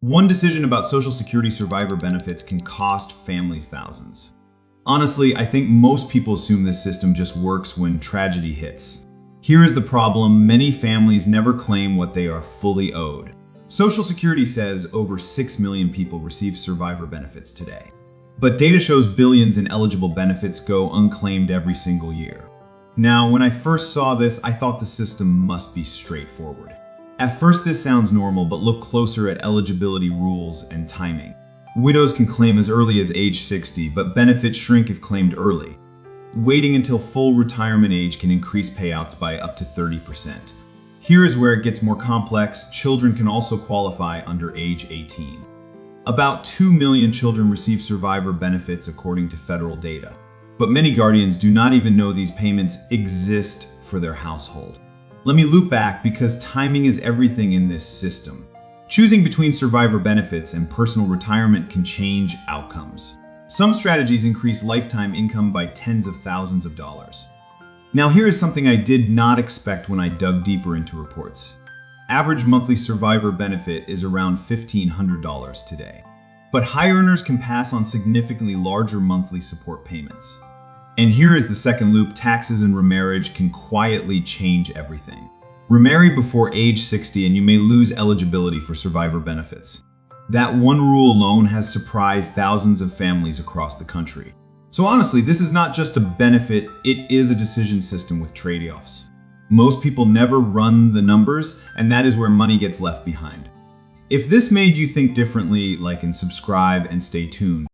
One decision about Social Security survivor benefits can cost families thousands. Honestly, I think most people assume this system just works when tragedy hits. Here is the problem: many families never claim what they are fully owed. Social Security says over 6 million people receive survivor benefits today. But data shows billions in eligible benefits go unclaimed every single year. Now, when I first saw this, I thought the system must be straightforward. At first, this sounds normal, but look closer at eligibility rules and timing. Widows can claim as early as age 60, but benefits shrink if claimed early. Waiting until full retirement age can increase payouts by up to 30%. Here is where it gets more complex. Children can also qualify under age 18. About 2 million children receive survivor benefits according to federal data, but many guardians do not even know these payments exist for their household. Let me loop back, because timing is everything in this system. Choosing between survivor benefits and personal retirement can change outcomes. Some strategies increase lifetime income by tens of thousands of dollars. Now, here is something I did not expect when I dug deeper into reports. Average monthly survivor benefit is around $1,500 today. But high earners can pass on significantly larger monthly support payments. And here is the second loop: taxes and remarriage can quietly change everything. Remarry before age 60 and you may lose eligibility for survivor benefits. That one rule alone has surprised thousands of families across the country. So honestly, this is not just a benefit, it is a decision system with trade-offs. Most people never run the numbers, and that is where money gets left behind. If this made you think differently, like and subscribe and stay tuned.